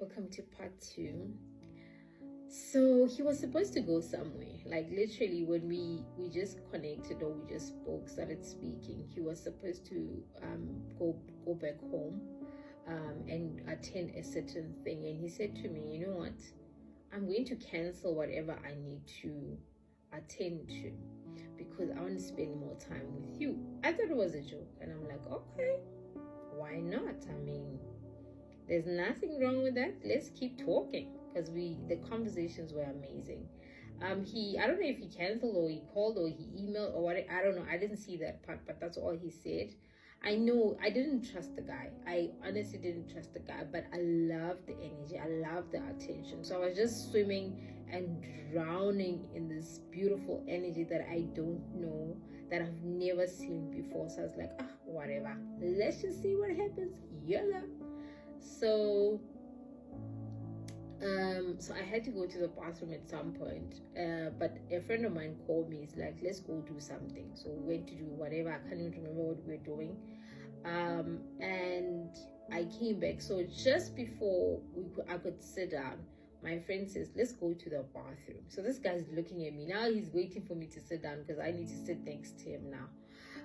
Welcome to part 2. So he was supposed to go somewhere, like literally when we just connected, or we just spoke, started speaking. He was supposed to go back home and attend a certain thing, and he said to me, you know what, I'm going to cancel whatever I need to attend to because I want to spend more time with you. I thought it was a joke, and I'm like, okay, why not? I mean, there's nothing wrong with that. Let's keep talking, because the conversations were amazing. I don't know if he canceled or he called or he emailed or what. I don't know. I didn't see that part, but that's all he said. I know I didn't trust the guy. I honestly didn't trust the guy, but I loved the energy. I loved the attention. So I was just swimming and drowning in this beautiful energy that I don't know, that I've never seen before. So I was like, whatever. Let's just see what happens. YOLO. So I had to go to the bathroom at some point, but a friend of mine called me. He's like, let's go do something. So we went to do whatever. I can't even remember what we were doing. And I came back. So just before I could sit down, my friend says, let's go to the bathroom. So this guy's looking at me. Now he's waiting for me to sit down because I need to sit next to him now.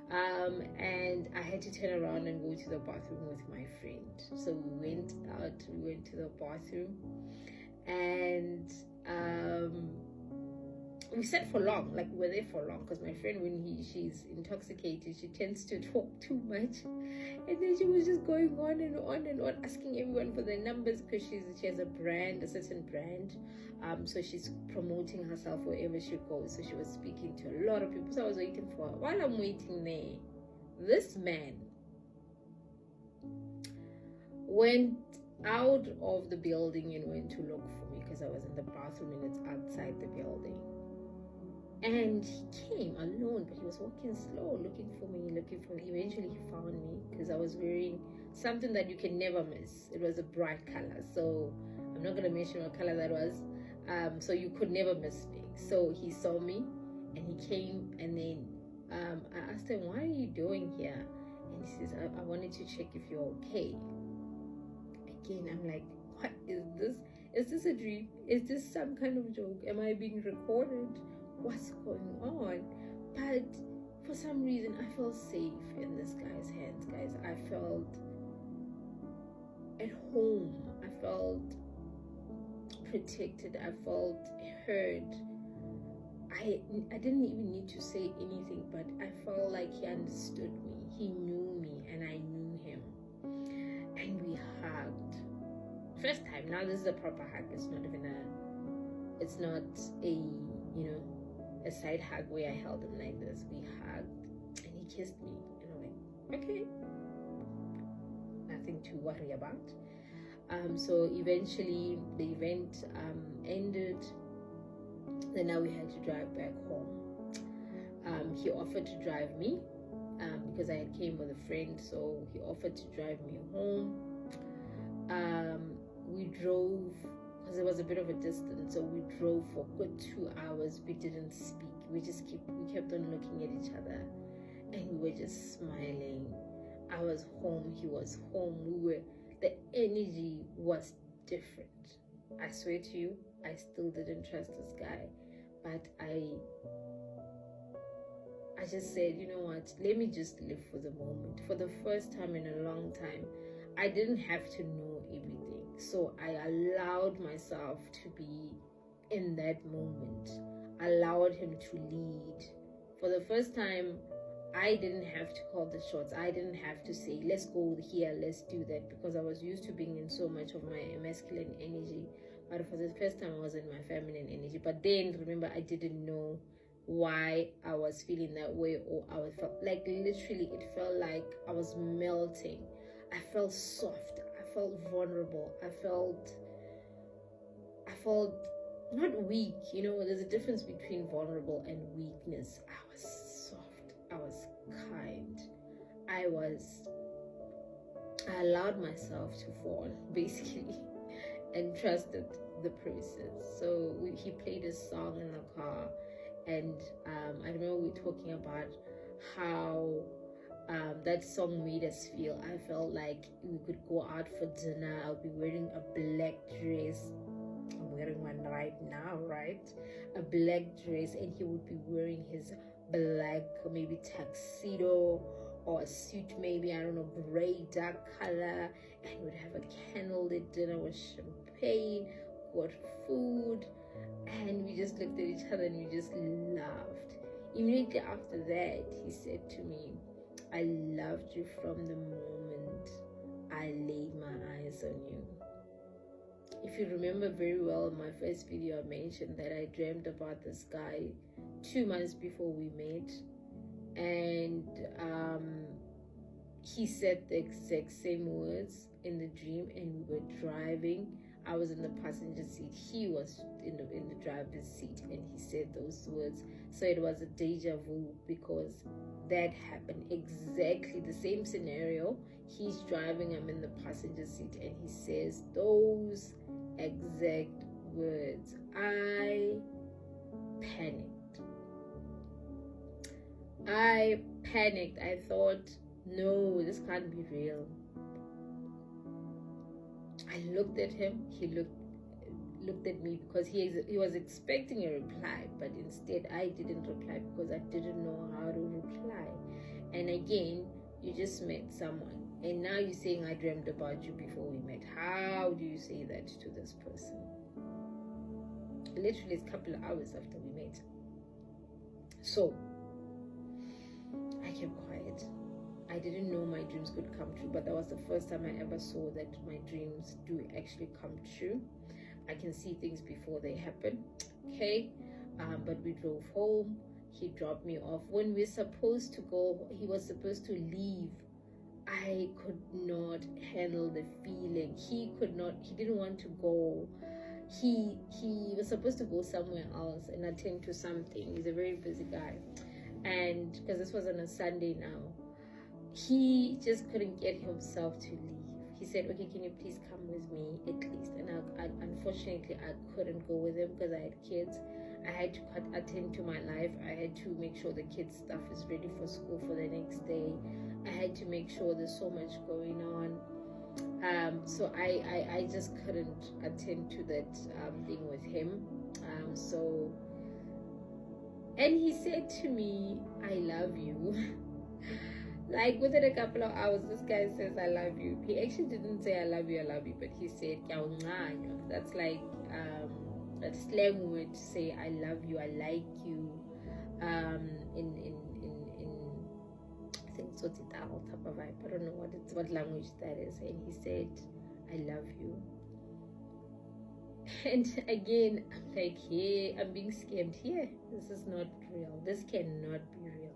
And I had to turn around and go to the bathroom with my friend. So we went to the bathroom, and we sat for long, like we were there for long, because my friend, when she's intoxicated, she tends to talk too much, and then she was just going on and on and on, asking everyone for their numbers, because she has a certain brand, so she's promoting herself wherever she goes. So she was speaking to a lot of people. So I was waiting for her. While I'm waiting there, this man went out of the building and went to look for me, because I was in the bathroom and it's outside the building. And he came alone, but he was walking slow, looking for me. Eventually he found me, because I was wearing something that you can never miss. It was a bright color, so I'm not going to mention what color that was, so you could never miss me. So he saw me and he came, and then I asked him, what are you doing here? And he says, I wanted to check if you're okay. Again, I'm like, what is this? Is this a dream? Is this some kind of joke? Am I being recorded? What's going on? But for some reason, I felt safe in this guy's hands, guys. I felt at home. I felt protected. I felt heard. I didn't even need to say anything, but I felt like he understood me. He knew me and I knew him. And we hugged. First time. Now this is a proper hug. It's not a side hug where I held him like this. We hugged and he kissed me. And I'm like, okay. Nothing to worry about. So eventually the event ended. Then now we had to drive back home. He offered to drive me because I had came with a friend. So he offered to drive me home. We drove, because it was a bit of a distance, so we drove for a good 2 hours. We didn't speak. We kept on looking at each other, and we were just smiling. I was home, he was home. The energy was different. I swear to you, I still didn't trust this guy, but I just said, you know what, let me just live for the moment. For the first time in a long time, I didn't have to know everything. So I allowed myself to be in that moment. I allowed him to lead. For the first time, I didn't have to call the shots. I didn't have to say, let's go here, let's do that, because I was used to being in so much of my masculine energy. But for the first time, I was in my feminine energy. But then, remember, I didn't know why I was feeling that way, or I felt like, literally, it felt like I was melting. I felt soft. I felt vulnerable. I felt not weak. There's a difference between vulnerable and weakness. I was soft. I was kind. I allowed myself to fall, basically, and trusted the process. So he played a song in the car, and I remember we were talking about how That song made us feel. I felt like we could go out for dinner. I'll be wearing a black dress. I'm wearing one right now, right? A black dress, and he would be wearing his black, maybe tuxedo or a suit, maybe, I don't know, gray, dark color, and we'd have a candlelit dinner with champagne, got food, and we just looked at each other and we just laughed. Immediately after that, he said to me, I loved you from the moment I laid my eyes on you. If you remember very well, in my first video, I mentioned that I dreamed about this guy 2 months before we met, and he said the exact same words in the dream, and we were driving. I was in the passenger seat, he was in the driver's seat, and he said those words. So it was a deja vu, because that happened, exactly the same scenario. He's driving, I'm in the passenger seat, and he says those exact words. I panicked. I thought, no, this can't be real. I looked at him, he looked at me, because he was expecting a reply, but instead I didn't reply because I didn't know how to reply. And again, you just met someone, and now you're saying I dreamed about you before we met. How do you say that to this person? Literally, it's a couple of hours after we met. So I kept quiet. I didn't know my dreams could come true, but that was the first time I ever saw that my dreams do actually come true. I can see things before they happen. Okay, but we drove home. He dropped me off. When we were supposed to go, he was supposed to leave. I could not handle the feeling. He didn't want to go. He was supposed to go somewhere else and attend to something. He's a very busy guy, and because this was on a Sunday now, he just couldn't get himself to leave. He said, okay, can you please come with me at least? And I unfortunately, I couldn't go with him because I had kids. I had to attend to my life. I had to make sure the kids' stuff is ready for school for the next day. I had to make sure there's so much going on. So I just couldn't attend to that thing with him. And he said to me, I love you. Like within a couple of hours, this guy says, I love you. He actually didn't say I love you, but he said, that's like a slang word to say I love you, I like you. In I think so type of vibe. I don't know what language that is. And he said, I love you. And again, I'm like, hey, I'm being scammed here. This is not real. This cannot be real.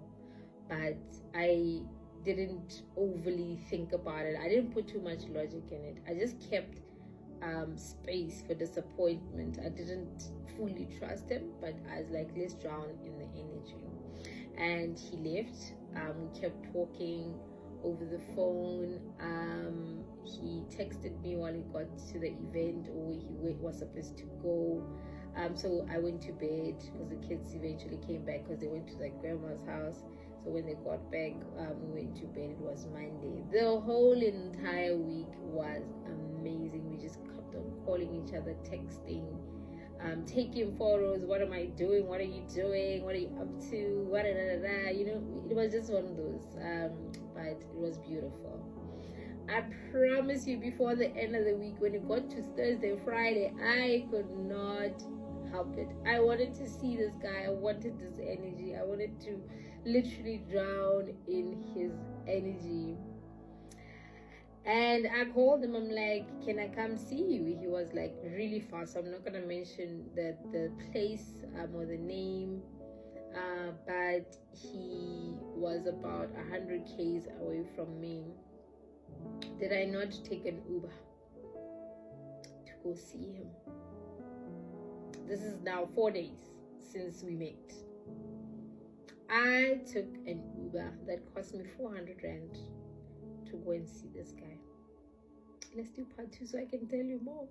But I didn't overly think about it. I didn't put too much logic in it. I just kept space for disappointment. I didn't fully trust him, but I was like, let's drown in the energy. And he left. We kept talking over the phone. He texted me while he got to the event, or where he was supposed to go. So I went to bed because the kids eventually came back because they went to their grandma's house. So when they got back, we went to bed. It was Monday. The whole entire week was amazing. We just kept on calling each other, texting, taking photos. What am I doing? What are you doing? What are you up to? What you know, it was just one of those. But it was beautiful. I promise you, before the end of the week, when it got to Thursday, Friday, I could not help it. I wanted to see this guy. I wanted this energy. I wanted to literally drown in his energy. And I called him. I'm like, can I come see you? He was like really fast. I'm not gonna mention the place or the name, but he was about 100 k's away from me. Did I not take an Uber to go see him? This is now 4 days since we met. I took an Uber that cost me 400 rand to go and see this guy. Let's do part 2 so I can tell you more.